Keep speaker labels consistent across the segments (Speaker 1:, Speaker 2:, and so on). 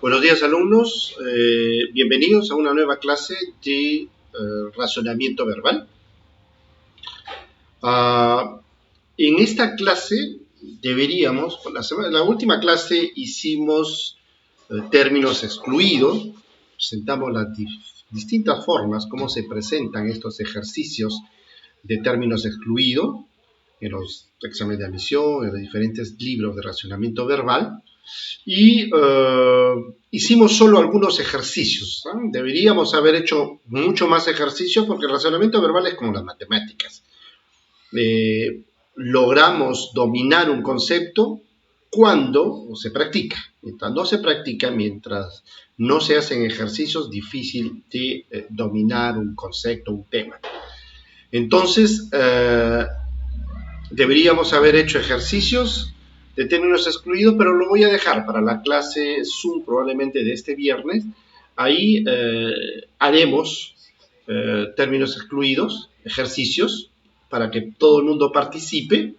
Speaker 1: Buenos días, alumnos. Bienvenidos a una nueva clase de razonamiento verbal. En esta clase deberíamos, la última clase hicimos términos excluidos, presentamos las distintas formas, cómo se presentan estos ejercicios de términos excluidos en los exámenes de admisión, en los diferentes libros de razonamiento verbal. Y hicimos solo algunos ejercicios, ¿no? Deberíamos haber hecho mucho más ejercicios porque el razonamiento verbal es como las matemáticas. Logramos dominar un concepto cuando se practica. Mientras no se practica, mientras no se hacen ejercicios, difícil de dominar un concepto, un tema. Entonces, deberíamos haber hecho ejercicios de términos excluidos, pero lo voy a dejar para la clase Zoom probablemente de este viernes. Ahí haremos términos excluidos, ejercicios, para que todo el mundo participe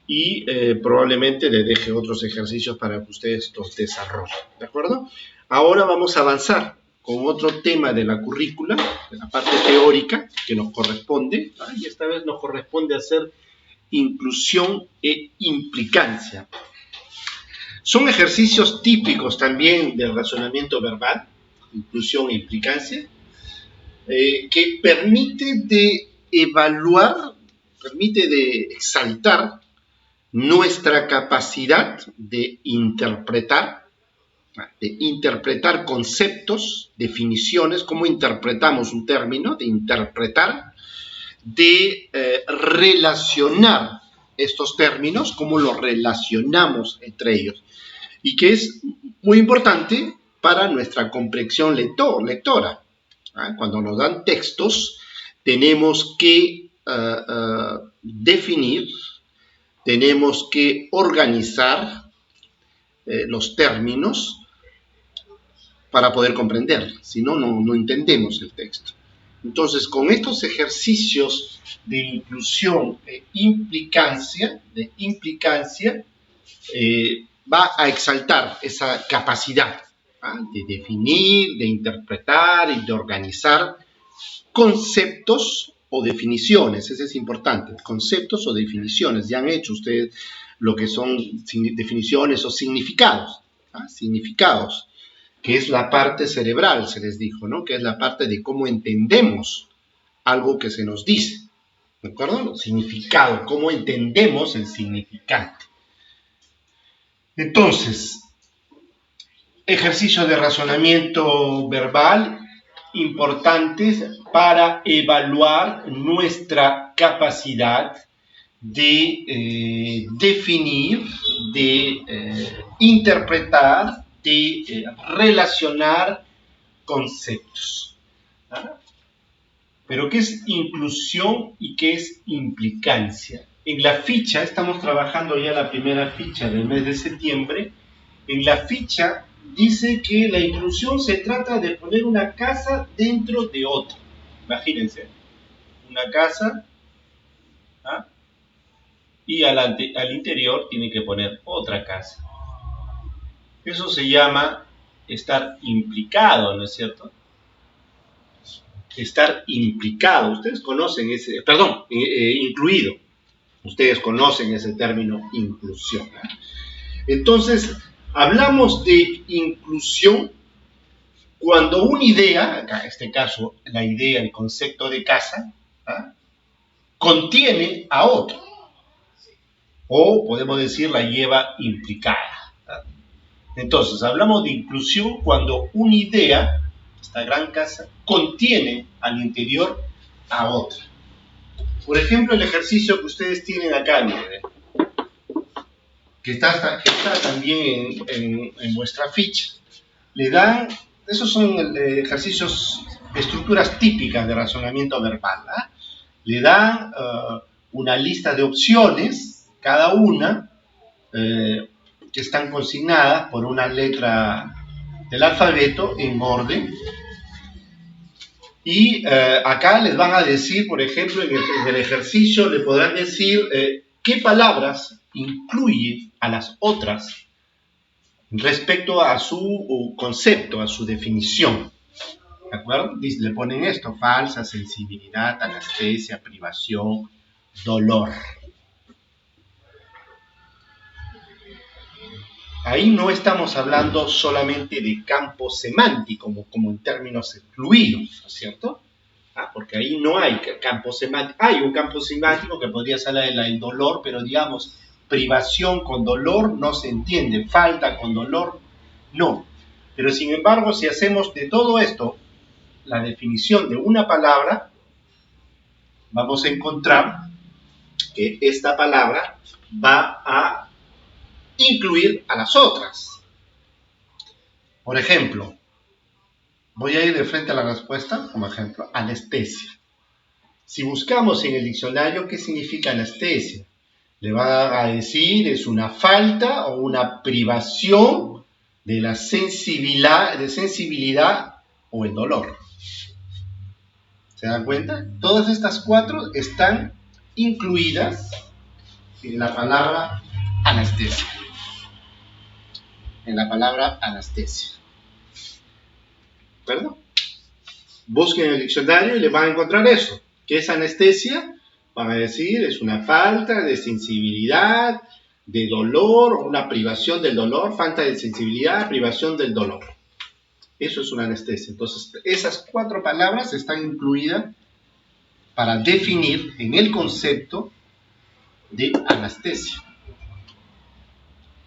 Speaker 1: y probablemente le deje otros ejercicios para que ustedes los desarrollen, ¿de acuerdo? Ahora vamos a avanzar con otro tema de la currícula, de la parte teórica que nos corresponde, ¿no? Y esta vez nos corresponde hacer inclusión e implicancia. Son ejercicios típicos también del razonamiento verbal, inclusión e implicancia, que permite de evaluar, permite de exaltar nuestra capacidad de interpretar conceptos, definiciones, cómo interpretamos un término, de interpretar, de relacionar estos términos, cómo los relacionamos entre ellos, y que es muy importante para nuestra comprensión lectora. Cuando nos dan textos, tenemos que definir, tenemos que organizar los términos para poder comprender, si no, no entendemos el texto. Entonces, con estos ejercicios de inclusión e implicancia, va a exaltar esa capacidad de definir, de interpretar y de organizar conceptos o definiciones. Eso es importante, conceptos o definiciones. Ya han hecho ustedes lo que son definiciones o significados, significados, que es la parte cerebral, se les dijo, ¿no? Que es la parte de cómo entendemos algo que se nos dice, ¿de acuerdo? El significado, cómo entendemos el significante. Entonces, ejercicios de razonamiento verbal importantes para evaluar nuestra capacidad de definir, de interpretar, de relacionar conceptos. Pero ¿qué es inclusión y qué es implicancia? En la ficha, estamos trabajando ya la primera ficha del mes de septiembre, en la ficha dice que la inclusión se trata de poner una casa dentro de otra. Imagínense, una casa, y al interior tiene que poner otra casa. Eso se llama estar implicado, ¿no es cierto? Estar implicado. Ustedes conocen ese, incluido. Ustedes conocen ese término inclusión. Entonces, hablamos de inclusión cuando una idea, en este caso la idea, el concepto de casa, contiene a otro. O podemos decir la lleva implicada. Entonces, hablamos de inclusión cuando una idea, esta gran casa, contiene al interior a otra. Por ejemplo, el ejercicio que ustedes tienen acá, miren, que está también en vuestra ficha. Le dan, esos son ejercicios, estructuras típicas de razonamiento verbal. Le dan una lista de opciones, cada una, que están consignadas por una letra del alfabeto en orden. Y acá les van a decir, por ejemplo, en el ejercicio le podrán decir qué palabras incluye a las otras respecto a su concepto, a su definición. ¿De acuerdo? Le ponen esto: falsa, sensibilidad, anestesia, privación, dolor. Ahí no estamos hablando solamente de campo semántico, como en términos fluidos, ¿no es cierto? Porque ahí no hay campo semántico. Hay un campo semántico que podría ser el dolor, pero digamos, privación con dolor no se entiende, falta con dolor no. Pero sin embargo, si hacemos de todo esto la definición de una palabra, vamos a encontrar que esta palabra va a incluir a las otras. Por ejemplo, voy a ir de frente a la respuesta, como ejemplo, anestesia. Si buscamos en el diccionario qué significa anestesia, le va a decir es una falta o una privación de la sensibilidad o el dolor. ¿Se dan cuenta? Todas estas cuatro están incluidas en la palabra anestesia. En la palabra anestesia. ¿De acuerdo? Busquen en el diccionario y le van a encontrar eso. ¿Qué es anestesia? Van a decir es una falta de sensibilidad, de dolor, una privación del dolor, falta de sensibilidad, privación del dolor. Eso es una anestesia. Entonces, esas cuatro palabras están incluidas para definir en el concepto de anestesia.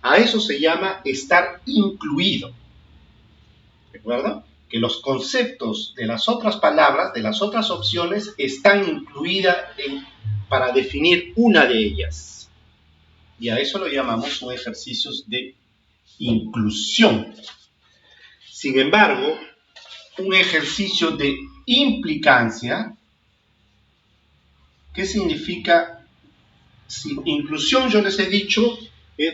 Speaker 1: A eso se llama estar incluido. ¿De acuerdo? Que los conceptos de las otras palabras, de las otras opciones, están incluidas para definir una de ellas. Y a eso lo llamamos un ejercicio de inclusión. Sin embargo, un ejercicio de implicancia, ¿qué significa? Si inclusión, yo les he dicho,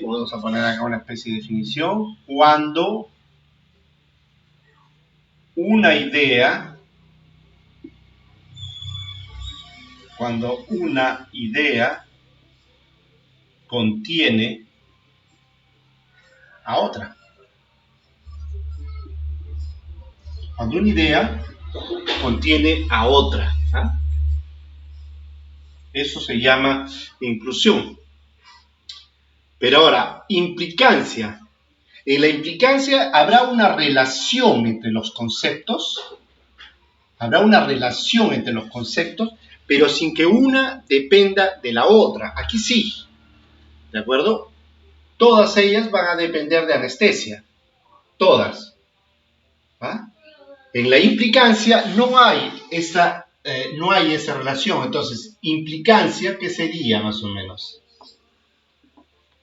Speaker 1: vamos a poner acá una especie de definición, cuando una idea contiene a otra. Cuando una idea contiene a otra. Eso se llama inclusión. Pero ahora, implicancia. En la implicancia habrá una relación entre los conceptos. Habrá una relación entre los conceptos, pero sin que una dependa de la otra. Aquí sí. ¿De acuerdo? Todas ellas van a depender de anestesia. Todas. En la implicancia no hay esa relación. Entonces, implicancia, ¿qué sería más o menos?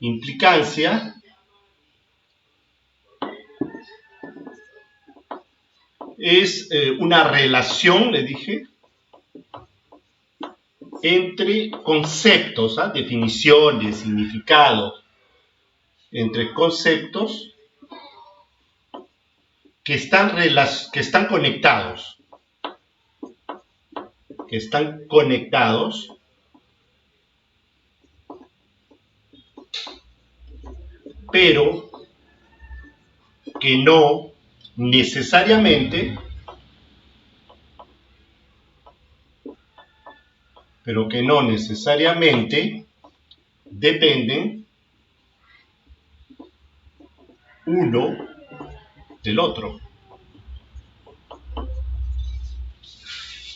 Speaker 1: Implicancia es una relación, le dije, entre conceptos, definiciones, significados, entre conceptos que están conectados. Pero que no necesariamente dependen uno del otro.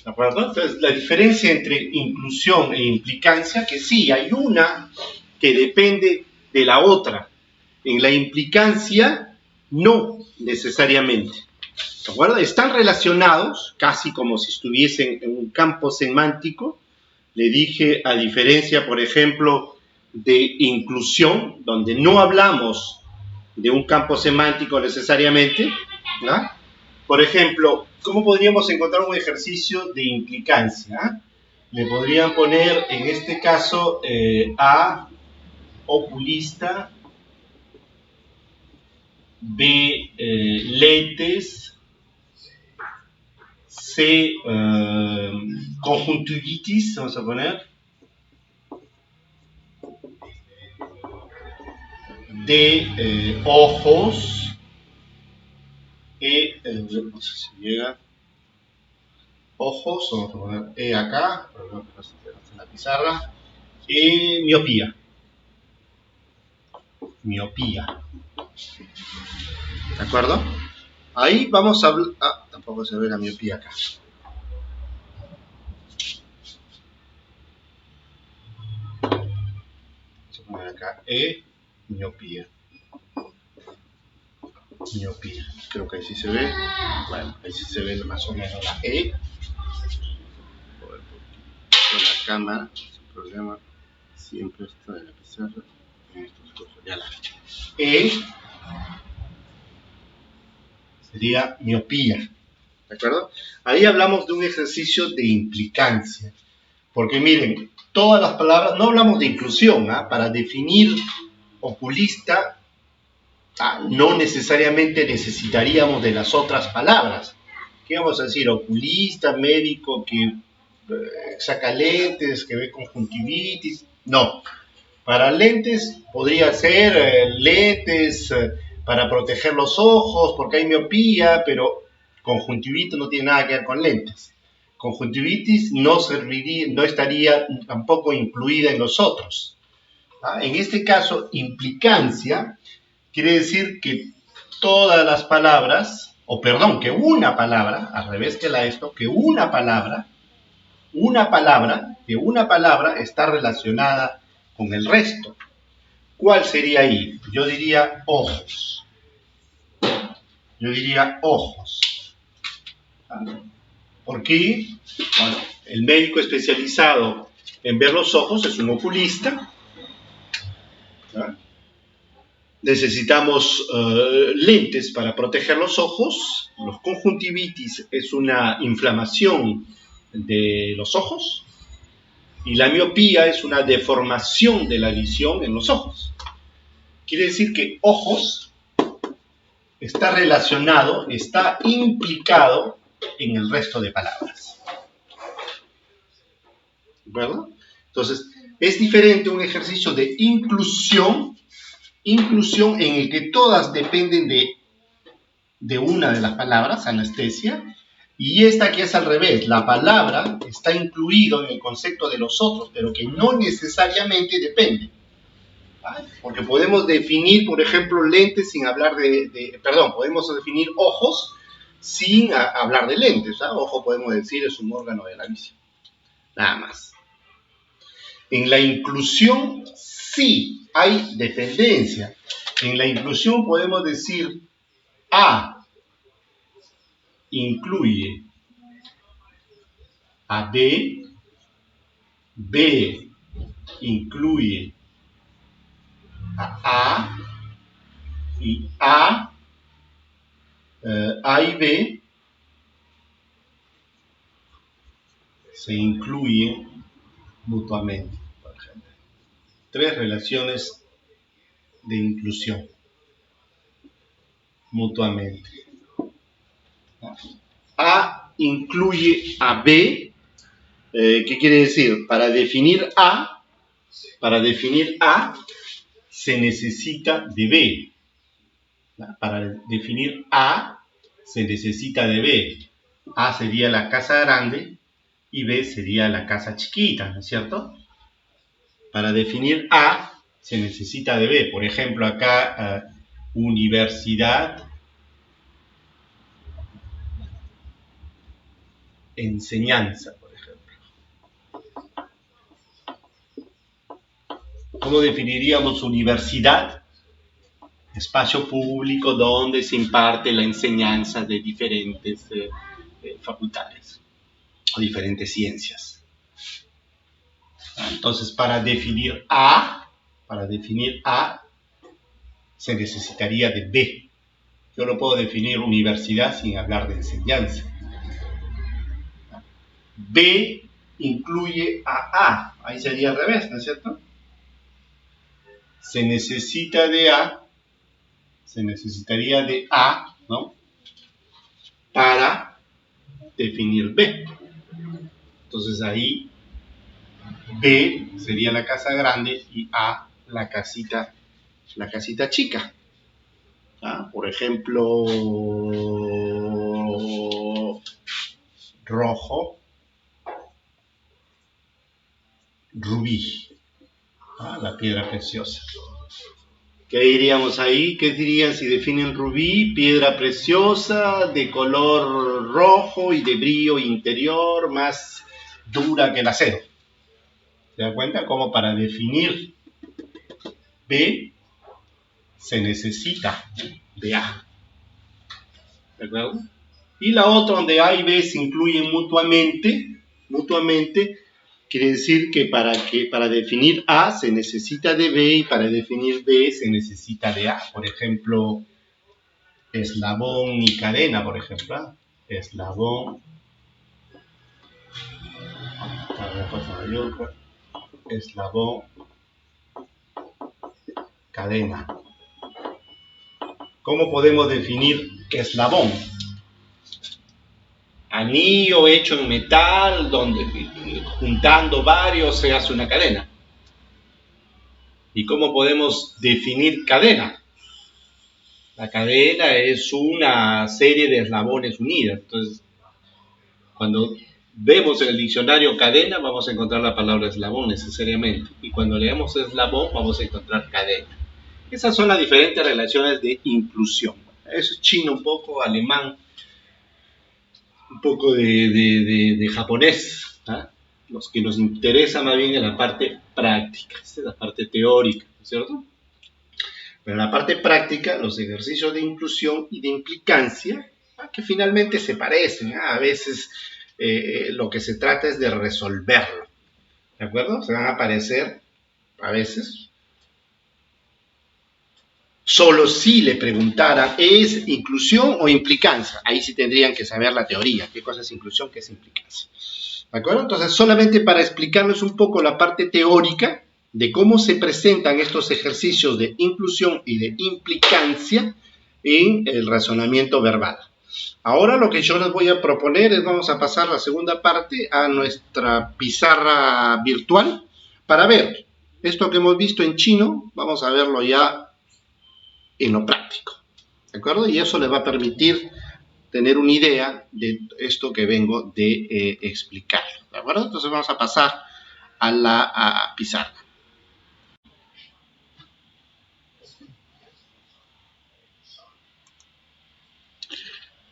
Speaker 1: ¿De acuerdo? Entonces, la diferencia entre inclusión e implicancia, que sí, hay una que depende de la otra. En la implicancia, no necesariamente. ¿De acuerdo? Están relacionados, casi como si estuviesen en un campo semántico. Le dije, a diferencia, por ejemplo, de inclusión, donde no hablamos de un campo semántico necesariamente, ¿no? Por ejemplo, ¿cómo podríamos encontrar un ejercicio de implicancia? Le podrían poner, en este caso, A, oculista, B, lentes, C, conjuntivitis, vamos a poner, de ojos, no sé si llega, ojos, vamos a poner E acá, para que no se pierda en la pizarra, miopía, ¿de acuerdo? Ahí vamos a hablar, tampoco se ve la miopía acá. Vamos a poner acá miopía. Creo que ahí sí se ve. Bueno, ahí sí se ve más o menos la E. Con la cámara, sin problema. Siempre está en la pizarra. En estos cosas. Ya la E sería miopía. ¿De acuerdo? Ahí hablamos de un ejercicio de implicancia. Porque miren, todas las palabras, no hablamos de inclusión, para definir oculista, no necesariamente necesitaríamos de las otras palabras. ¿Qué vamos a decir? Oculista, médico que saca lentes, que ve conjuntivitis. No. Para lentes podría ser lentes para proteger los ojos, porque hay miopía, pero conjuntivitis no tiene nada que ver con lentes. Conjuntivitis no estaría tampoco incluida en los otros. En este caso, implicancia quiere decir que todas las palabras, que una palabra, al revés que que una palabra está relacionada con el resto. ¿Cuál sería ahí? Yo diría ojos. ¿Por qué? Bueno, el médico especializado en ver los ojos es un oculista. ¿Ah? Necesitamos lentes para proteger los ojos. Los conjuntivitis es una inflamación de los ojos. Y la miopía es una deformación de la visión en los ojos. Quiere decir que ojos está relacionado, está implicado en el resto de palabras. ¿Verdad? Entonces, es diferente un ejercicio de inclusión en el que todas dependen de una de las palabras, anestesia, y esta que es al revés, la palabra está incluido en el concepto de los otros, pero que no necesariamente depende. Porque podemos definir, por ejemplo, lentes sin hablar podemos definir ojos sin hablar de lentes. Ojo, podemos decir, es un órgano de la visión. Nada más. En la inclusión sí hay dependencia. En la inclusión podemos decir A incluye a B, B incluye a y A y B se incluyen mutuamente, por ejemplo. 3 relaciones de inclusión mutuamente. A incluye a B. ¿Qué quiere decir? Para definir A se necesita de B. Para definir A se necesita de B. A sería la casa grande y B sería la casa chiquita, ¿no es cierto? Para definir A se necesita de B. Por ejemplo, acá universidad, enseñanza, por ejemplo. ¿Cómo definiríamos universidad? Espacio público donde se imparte la enseñanza de diferentes facultades o diferentes ciencias. Entonces, para definir A se necesitaría de B. Yo no puedo definir universidad sin hablar de enseñanza. B incluye a A. Ahí sería al revés, ¿no es cierto? Se necesitaría de A, ¿no? Para definir B. Entonces ahí B sería la casa grande y A la casita la casita chica. Por ejemplo, rojo, rubí, la piedra preciosa. ¿Qué diríamos ahí? ¿Qué dirían si definen rubí? Piedra preciosa, de color rojo y de brillo interior, más dura que el acero. ¿Se dan cuenta? Como para definir B se necesita de A. ¿De acuerdo? Y la otra, donde A y B se incluyen mutuamente, quiere decir que para definir A se necesita de B y para definir B se necesita de A. Por ejemplo, eslabón y cadena, por ejemplo. Eslabón, eslabón, cadena. ¿Cómo podemos definir eslabón? Anillo hecho en metal, donde juntando varios se hace una cadena. ¿Y cómo podemos definir cadena? La cadena es una serie de eslabones unidas. Entonces, cuando vemos en el diccionario cadena, vamos a encontrar la palabra eslabón necesariamente. Y cuando leemos eslabón, vamos a encontrar cadena. Esas son las diferentes relaciones de inclusión. Eso es chino un poco, alemán, un poco de japonés. Los que nos interesa más bien en la parte práctica, esta es la parte teórica, ¿cierto? Pero en la parte práctica, los ejercicios de inclusión y de implicancia, que finalmente se parecen, a veces lo que se trata es de resolverlo, ¿de acuerdo? Se van a parecer, a veces, solo si le preguntara, ¿es inclusión o implicancia? Ahí sí tendrían que saber la teoría, qué cosa es inclusión, qué es implicancia. ¿De acuerdo? Entonces, solamente para explicarles un poco la parte teórica de cómo se presentan estos ejercicios de inclusión y de implicancia en el razonamiento verbal. Ahora lo que yo les voy a proponer es, vamos a pasar la segunda parte a nuestra pizarra virtual para ver esto que hemos visto en chino, vamos a verlo ya en lo práctico, ¿de acuerdo? Y eso les va a permitir tener una idea de esto que vengo de explicar, ¿de acuerdo? Entonces vamos a pasar a la pizarra.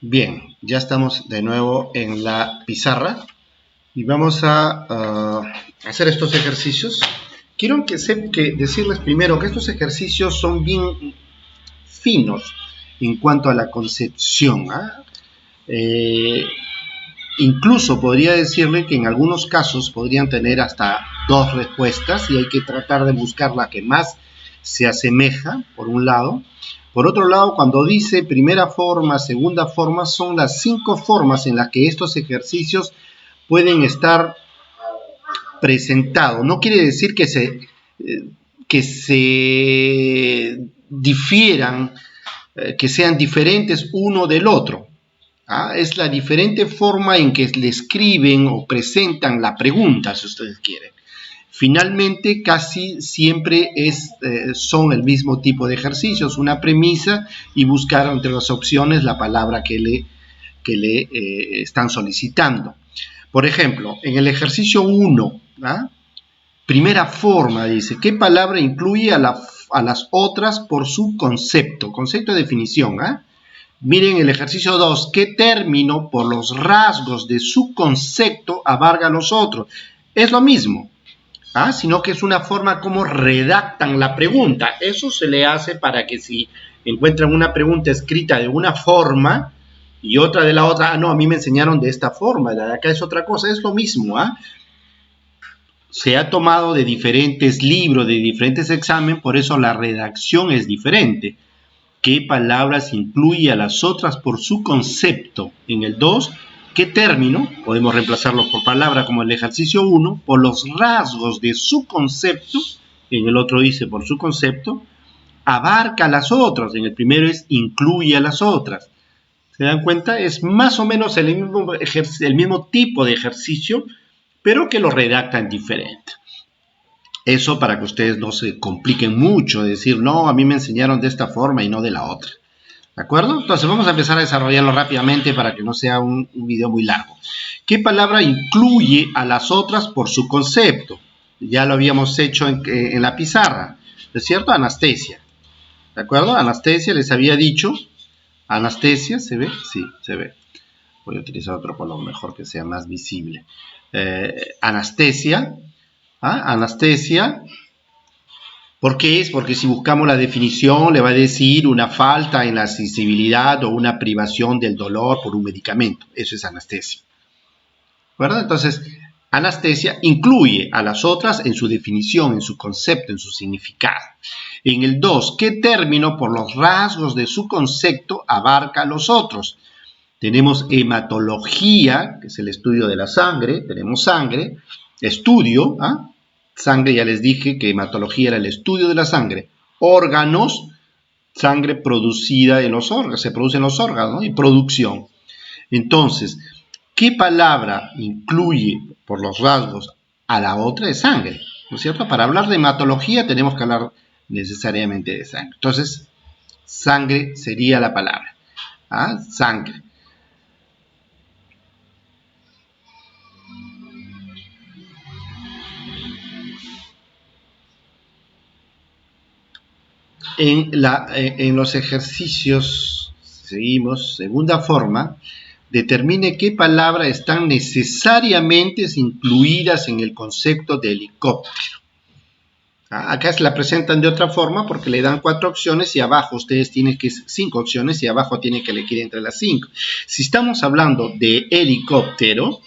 Speaker 1: Bien, ya estamos de nuevo en la pizarra y vamos a hacer estos ejercicios. Quiero decirles primero que estos ejercicios son bien finos en cuanto a la concepción. Incluso podría decirle que en algunos casos podrían tener hasta 2 respuestas y hay que tratar de buscar la que más se asemeja, por un lado. Por otro lado, cuando dice primera forma, segunda forma, son las 5 formas en las que estos ejercicios pueden estar presentados. No quiere decir que se difieran, que sean diferentes uno del otro. Es la diferente forma en que le escriben o presentan la pregunta, si ustedes quieren. Finalmente, casi siempre son el mismo tipo de ejercicios, una premisa y buscar entre las opciones la palabra que le están solicitando. Por ejemplo, en el ejercicio 1, primera forma, dice, ¿qué palabra incluye a las otras por su concepto? Concepto de definición, Miren el ejercicio 2, ¿qué término por los rasgos de su concepto abarca a los otros? Es lo mismo, sino que es una forma como redactan la pregunta. Eso se le hace para que si encuentran una pregunta escrita de una forma y otra de la otra, no, a mí me enseñaron de esta forma, de acá es otra cosa, es lo mismo, Se ha tomado de diferentes libros, de diferentes exámenes, por eso la redacción es diferente. ¿Qué palabras incluye a las otras por su concepto? En el 2, ¿qué término? Podemos reemplazarlo por palabra como el ejercicio 1, por los rasgos de su concepto. En el otro dice por su concepto. Abarca a las otras. En el primero es incluye a las otras. ¿Se dan cuenta? Es más o menos el mismo tipo de ejercicio, pero que lo redactan diferente. Eso para que ustedes no se compliquen mucho, decir, no, a mí me enseñaron de esta forma y no de la otra. ¿De acuerdo? Entonces vamos a empezar a desarrollarlo rápidamente para que no sea un video muy largo. ¿Qué palabra incluye a las otras por su concepto? Ya lo habíamos hecho en la pizarra, ¿no es cierto? Anastasia. ¿De acuerdo? Anastasia les había dicho. Anastasia, ¿se ve? Sí, se ve. Voy a utilizar otro color mejor que sea más visible. Anastasia. Anastasia. ¿Por qué es? Porque si buscamos la definición le va a decir una falta en la sensibilidad o una privación del dolor por un medicamento. Eso es anestesia. ¿Verdad? Entonces, anestesia incluye a las otras en su definición, en su concepto, en su significado. En el 2, ¿qué término por los rasgos de su concepto abarca a los otros? Tenemos hematología, que es el estudio de la sangre, tenemos sangre, estudio, sangre, ya les dije que hematología era el estudio de la sangre, órganos, sangre producida en los órganos, se produce en los órganos, ¿no? Y producción. Entonces, ¿qué palabra incluye por los rasgos a la otra? Es sangre, ¿no es cierto? Para hablar de hematología tenemos que hablar necesariamente de sangre. Entonces, sangre sería la palabra. Sangre. En los ejercicios, seguimos, segunda forma, determine qué palabras están necesariamente incluidas en el concepto de helicóptero. Acá se la presentan de otra forma porque le dan 4 opciones y abajo ustedes tienen que 5 opciones y abajo tienen que elegir entre las 5. Si estamos hablando de helicóptero,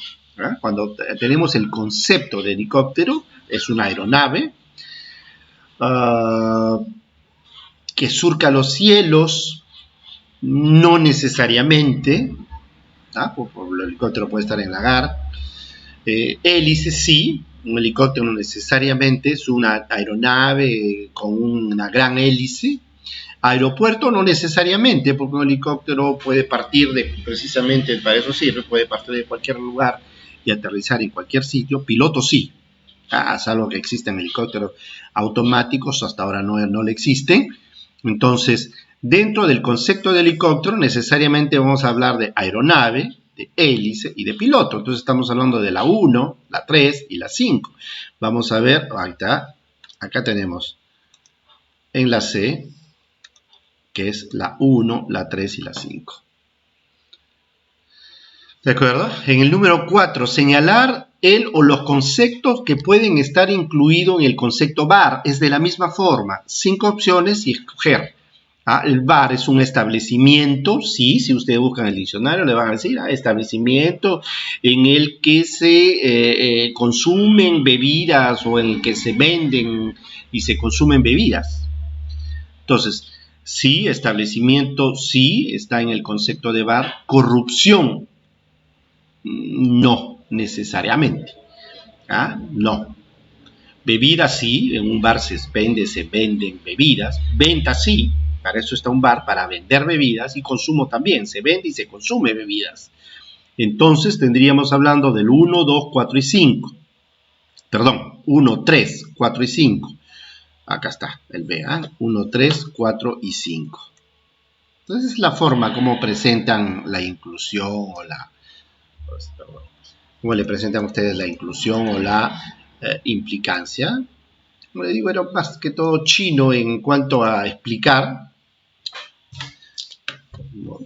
Speaker 1: cuando tenemos el concepto de helicóptero, es una aeronave que surca los cielos, no necesariamente, el helicóptero puede estar en lagar. Hélice sí, un helicóptero no necesariamente, es una aeronave con una gran hélice. Aeropuerto no necesariamente, porque un helicóptero puede partir precisamente para eso sirve, puede partir de cualquier lugar y aterrizar en cualquier sitio. Piloto sí, salvo que existen helicópteros automáticos, hasta ahora no le existen. Entonces, dentro del concepto de helicóptero necesariamente vamos a hablar de aeronave, de hélice y de piloto. Entonces estamos hablando de la 1, la 3 y la 5. Vamos a ver, ahí está, acá tenemos en la C, que es la 1, la 3 y la 5. ¿De acuerdo? En el número 4, señalar el o los conceptos que pueden estar incluidos en el concepto bar. Es de la misma forma, 5 opciones y escoger. El bar es un establecimiento, sí, si ustedes buscan el diccionario le van a decir, establecimiento en el que se consumen bebidas o en el que se venden y se consumen bebidas. Entonces, sí, establecimiento, sí, está en el concepto de bar. Corrupción, no necesariamente. No. Bebidas sí, en un bar se venden bebidas. Venta sí, para eso está un bar, para vender bebidas. Y consumo también, se vende y se consume bebidas. Entonces tendríamos hablando del 1, 2, 4 y 5. Perdón, 1, 3, 4 y 5. Acá está el B, 1, 3, 4 y 5. Entonces es la forma como presentan la inclusión o la... Perdón, cómo le presentan a ustedes la inclusión o la implicancia. Como les digo, era más que todo chino en cuanto a explicar.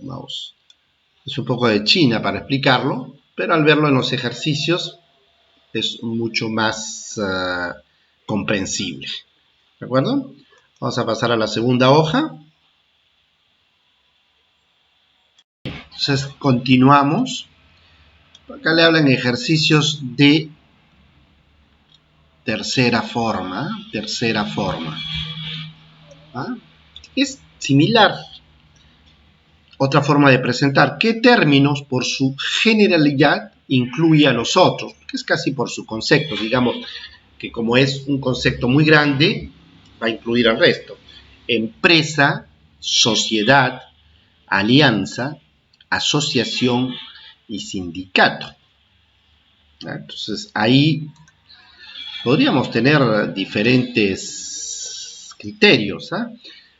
Speaker 1: Vamos. Es un poco de China para explicarlo, pero al verlo en los ejercicios es mucho más comprensible. ¿De acuerdo? Vamos a pasar a la segunda hoja. Entonces continuamos. Acá le hablan ejercicios de tercera forma. Es similar. Otra forma de presentar. ¿Qué términos por su generalidad incluye a los otros? Que es casi por su concepto. Digamos que como es un concepto muy grande, va a incluir al resto. Empresa, sociedad, alianza, asociación y sindicato. Entonces ahí Podríamos tener diferentes criterios, ¿ah?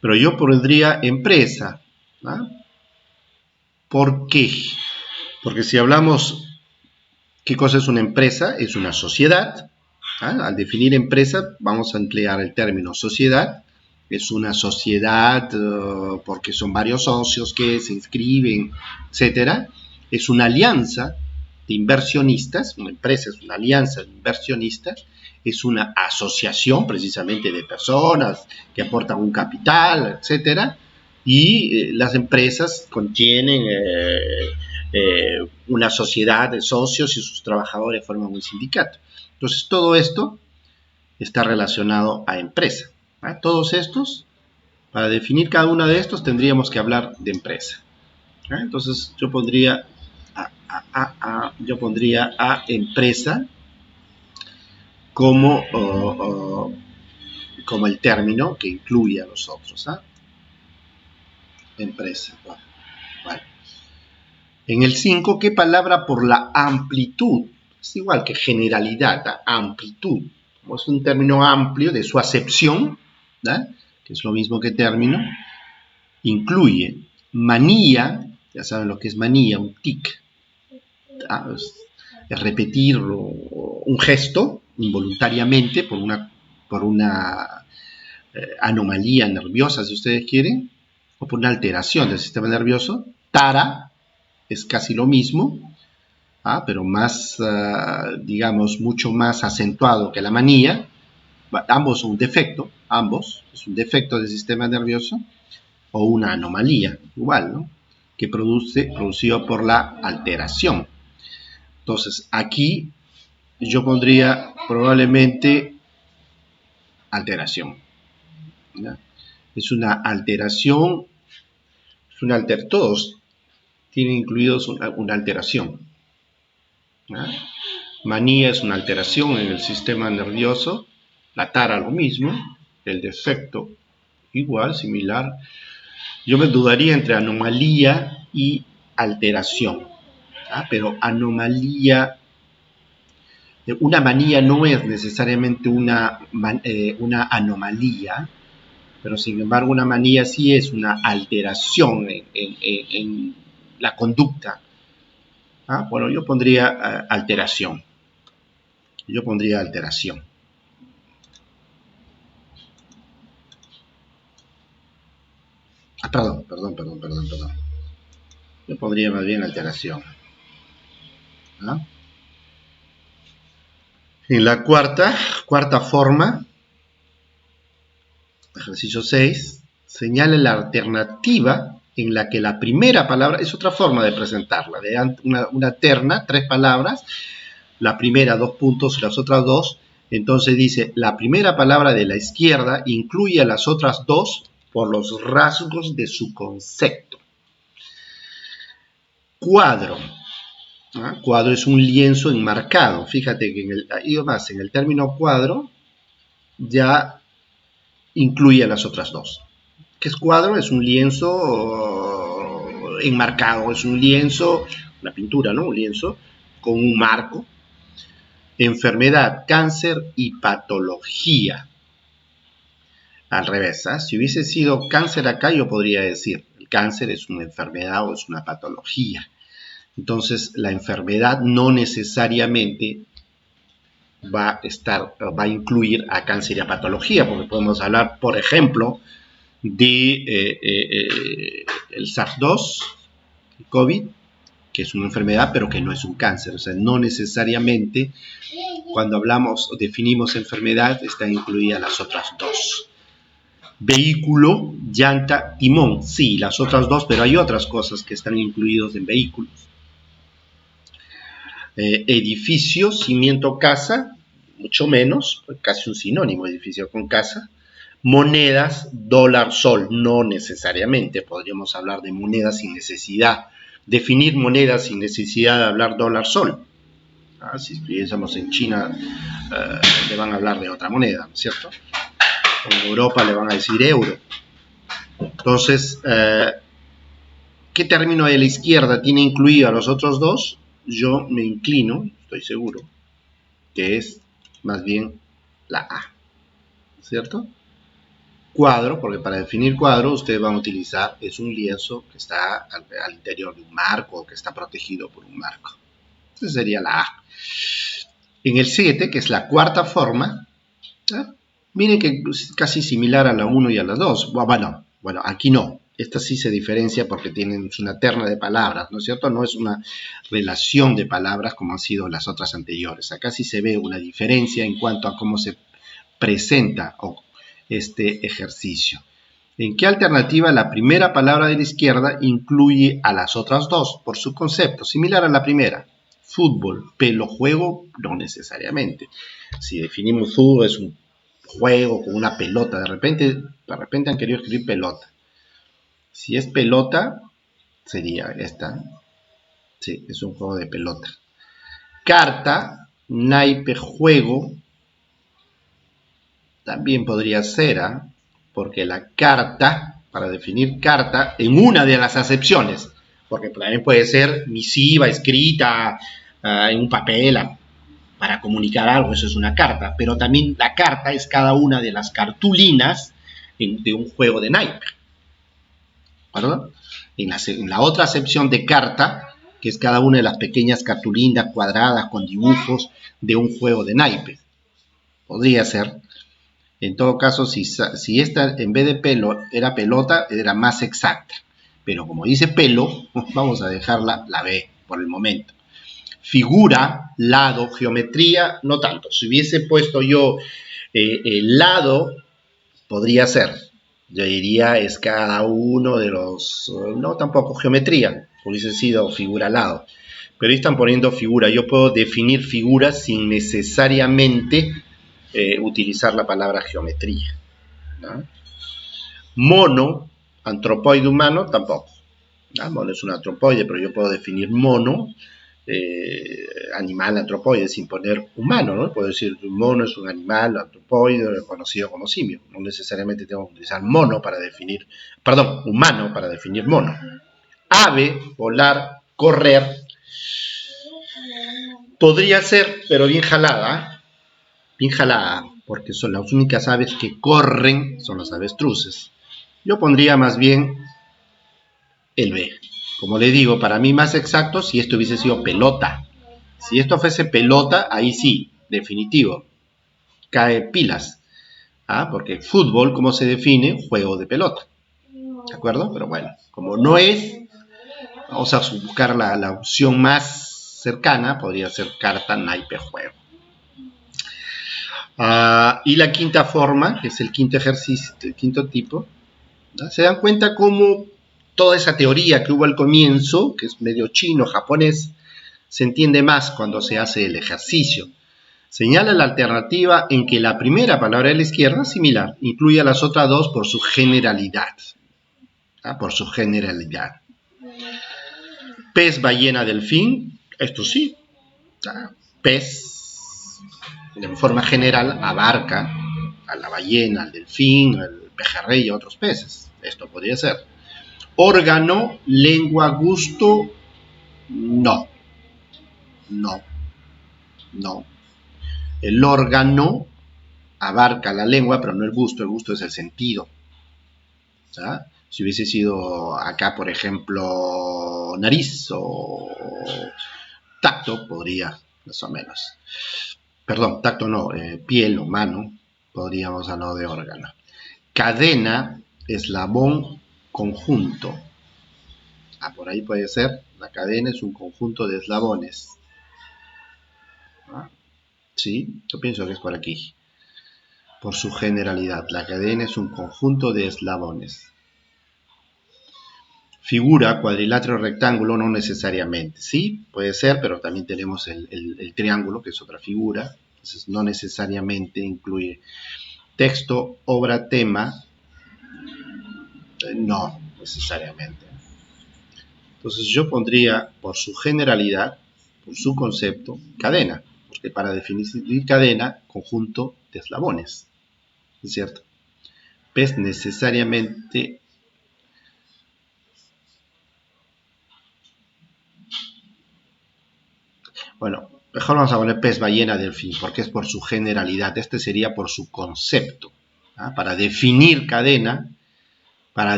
Speaker 1: Pero yo pondría empresa, ¿ah? ¿Por qué? Porque si hablamos qué cosa es una empresa, es una sociedad. ¿Ah? Al definir empresa vamos a emplear el término sociedad. Es una sociedad porque son varios socios que se inscriben, etcétera. Es una alianza de inversionistas, una empresa es una alianza de inversionistas, es una asociación precisamente de personas que aportan un capital, etcétera. Y las empresas contienen una sociedad de socios y sus trabajadores forman un sindicato. Entonces todo esto está relacionado a empresa. ¿Ah? Todos estos, para definir cada uno de estos tendríamos que hablar de empresa. ¿Ah? Entonces yo pondría a empresa como, como el término que incluye a los otros. ¿Ah? Empresa. Vale. En el 5, ¿qué palabra por la amplitud? Es igual que generalidad, ¿ah? Amplitud. Como es un término amplio de su acepción, ¿ah? Que es lo mismo que término, incluye manía, ya saben lo que es manía, un tic, ¿ah? Es repetir un gesto involuntariamente por una anomalía nerviosa, si ustedes quieren, o por una alteración del sistema nervioso. Tara es casi lo mismo, pero más, digamos, mucho más acentuado que la manía. Ambos son un defecto, es un defecto del sistema nervioso o una anomalía, igual, ¿no? Que producido por la alteración. Entonces, aquí yo pondría probablemente alteración, ¿ya? Es una alteración, todos tienen incluidos una alteración, ¿ya? Manía es una alteración en el sistema nervioso, la tara lo mismo, el defecto igual, similar. Yo me dudaría entre anomalía y alteración, pero anomalía, una manía no es necesariamente una anomalía, pero sin embargo una manía sí es una alteración en la conducta. Bueno, yo pondría alteración. Perdón. Yo pondría más bien alteración. En la cuarta forma, ejercicio 6, señale la alternativa en la que la primera palabra, es otra forma de presentarla, de una terna, 3 palabras, la primera 2 puntos, las otras 2, entonces dice, la primera palabra de la izquierda incluye a las otras 2 por los rasgos de su concepto. Cuadro. Cuadro es un lienzo enmarcado. Fíjate que en el término cuadro ya incluye a las otras 2. ¿Qué es cuadro? Es un lienzo enmarcado, es un lienzo, una pintura, ¿no? Un lienzo con un marco. Enfermedad, cáncer y patología. Al revés, si hubiese sido cáncer acá, yo podría decir, el cáncer es una enfermedad o es una patología. Entonces, la enfermedad no necesariamente va a incluir a cáncer y a patología, porque podemos hablar, por ejemplo, de el SARS-2, el COVID, que es una enfermedad, pero que no es un cáncer. O sea, no necesariamente cuando hablamos o definimos enfermedad están incluidas las otras 2. Vehículo, llanta, timón. Sí, las otras 2, pero hay otras cosas que están incluidos en vehículos. Edificio, cimiento, casa, mucho menos, casi un sinónimo edificio con casa. Monedas, dólar, sol, no necesariamente, podríamos hablar de monedas sin necesidad, definir monedas sin necesidad de hablar dólar, sol. Si piensamos en China, le van a hablar de otra moneda, ¿no es cierto? En Europa le van a decir euro. Entonces, ¿qué término de la izquierda tiene incluido a los otros 2? Yo me inclino, estoy seguro, que es más bien la A, ¿cierto? Cuadro, porque para definir cuadro ustedes van a utilizar, es un lienzo que está al interior de un marco o que está protegido por un marco. Esa sería la A. En el 7, que es la cuarta forma, ¿eh? Miren que es casi similar a la 1 y a la 2. Bueno, aquí no. Esta sí se diferencia porque tienen una terna de palabras, ¿no es cierto? No es una relación de palabras como han sido las otras anteriores. Acá sí se ve una diferencia en cuanto a cómo se presenta este ejercicio. ¿En qué alternativa la primera palabra de la izquierda incluye a las otras dos? Por su concepto, similar a la primera. Fútbol, pelo, juego, no necesariamente. Si definimos fútbol es un juego con una pelota, de repente han querido escribir pelota. Si es pelota, sería esta. Sí, es un juego de pelota. Carta, naipe, juego, también podría ser, porque la carta, para definir carta, en una de las acepciones, porque también puede ser misiva, escrita, en un papel, para comunicar algo, eso es una carta, pero también la carta es cada una de las cartulinas de un juego de naipe. ¿Verdad? En la otra acepción de carta, que es cada una de las pequeñas cartulinas cuadradas con dibujos de un juego de naipes. Podría ser. En todo caso, si esta en vez de pelo era pelota, era más exacta. Pero como dice pelo, vamos a dejarla la B por el momento. Figura, lado, geometría, no tanto. Si hubiese puesto yo el lado, podría ser. Yo diría es cada uno de los... No, tampoco geometría, hubiese sido figura lado. Pero ahí están poniendo figura. Yo puedo definir figuras sin necesariamente utilizar la palabra geometría, ¿no? Mono, antropoide humano, tampoco. ¿No? Mono es un antropoide, pero yo puedo definir mono, animal antropoide, sin poner humano, ¿no? Puedo decir mono es un animal antropoide conocido como simio. No necesariamente tengo que utilizar mono para definir, perdón, humano para definir mono. Ave, volar, correr, podría ser, pero bien jalada, porque son las únicas aves que corren, son las avestruces. Yo pondría más bien el B. Como le digo, para mí más exacto si esto hubiese sido pelota. Si esto fuese pelota, ahí sí, definitivo, cae pilas. Porque fútbol, ¿cómo se define? Juego de pelota. ¿De acuerdo? Pero bueno, como no es, vamos a buscar la opción más cercana, podría ser carta, naipe, juego. Y la quinta forma, que es el quinto ejercicio, el quinto tipo, ¿no? Se dan cuenta cómo toda esa teoría que hubo al comienzo, que es medio chino, japonés, se entiende más cuando se hace el ejercicio. Señala la alternativa en que la primera palabra de la izquierda es similar, incluye a las otras dos por su generalidad. Por su generalidad. Pez, ballena, delfín, esto sí. Pez, de forma general, abarca a la ballena, al delfín, al pejerrey y a otros peces. Esto podría ser. Órgano, lengua, gusto, no. El órgano abarca la lengua, pero no el gusto es el sentido. ¿Ya? Si hubiese sido acá, por ejemplo, nariz o tacto, podría, más o menos. Perdón, tacto no, piel o mano, podríamos hablar de órgano. Cadena, eslabón, conjunto. Por ahí puede ser, la cadena es un conjunto de eslabones. ¿Sí? Yo pienso que es por aquí. Por su generalidad, la cadena es un conjunto de eslabones. Figura, cuadrilátero, rectángulo, no necesariamente. Sí, puede ser, pero también tenemos el triángulo, que es otra figura. Entonces, no necesariamente incluye texto, obra, tema. No necesariamente. Entonces, yo pondría, por su generalidad, por su concepto, cadena. Porque para definir cadena, conjunto de eslabones. ¿Es cierto? Pez necesariamente... Bueno, Mejor vamos a poner pez, ballena, delfín, porque es por su generalidad. Este sería por su concepto. ¿Ah? Para definir cadena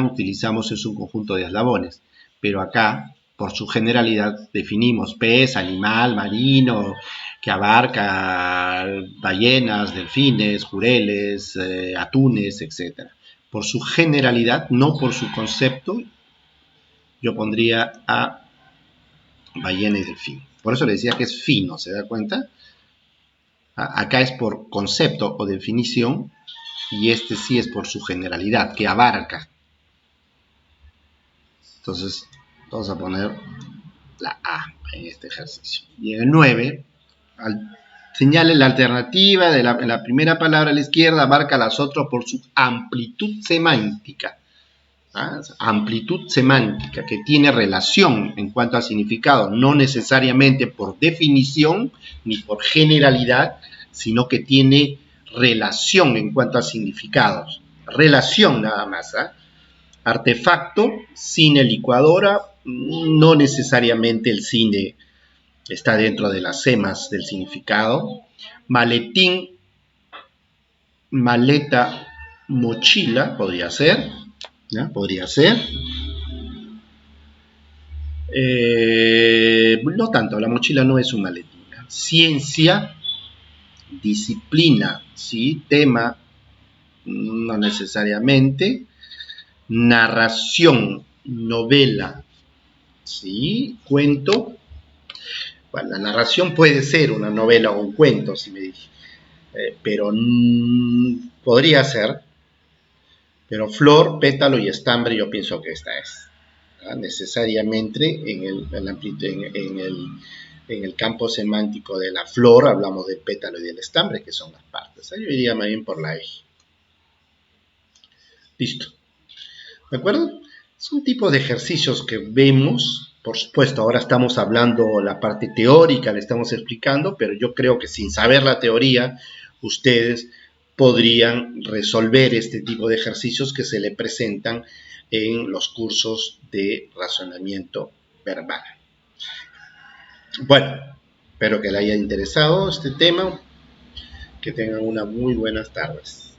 Speaker 1: utilizamos es un conjunto de eslabones. Pero acá, por su generalidad, definimos pez, animal, marino, que abarca ballenas, delfines, jureles, atunes, etc. Por su generalidad, no por su concepto, yo pondría a ballena y delfín. Por eso le decía que es fino, ¿se da cuenta? Acá es por concepto o definición y este sí es por su generalidad, que abarca. Entonces, vamos a poner la A en este ejercicio. Y en el 9, señale la alternativa de la primera palabra a la izquierda, abarca las otras por su amplitud semántica. ¿Ah? Amplitud semántica, que tiene relación en cuanto al significado, no necesariamente por definición ni por generalidad, sino que tiene relación en cuanto a significados. Relación nada más. ¿Eh? Artefacto, cine, licuadora, no necesariamente el cine está dentro de las semas del significado. Maletín, maleta, mochila, podría ser. ¿Ya? Podría ser. No tanto, la mochila no es un maletín. Ciencia, disciplina, ¿sí? Tema, no necesariamente. Narración, novela, ¿sí? Cuento. Bueno, la narración puede ser una novela o un cuento, si me dije. Pero podría ser. Pero flor, pétalo y estambre, yo pienso que esta es. Necesariamente en el campo semántico de la flor hablamos del pétalo y del estambre, que son las partes. Yo iría más bien por la E. Listo. ¿De acuerdo? Son tipos de ejercicios que vemos. Por supuesto, ahora estamos hablando la parte teórica, le estamos explicando, pero yo creo que sin saber la teoría, ustedes podrían resolver este tipo de ejercicios que se le presentan en los cursos de razonamiento verbal. Bueno, espero que les haya interesado este tema. Que tengan unas muy buenas tardes.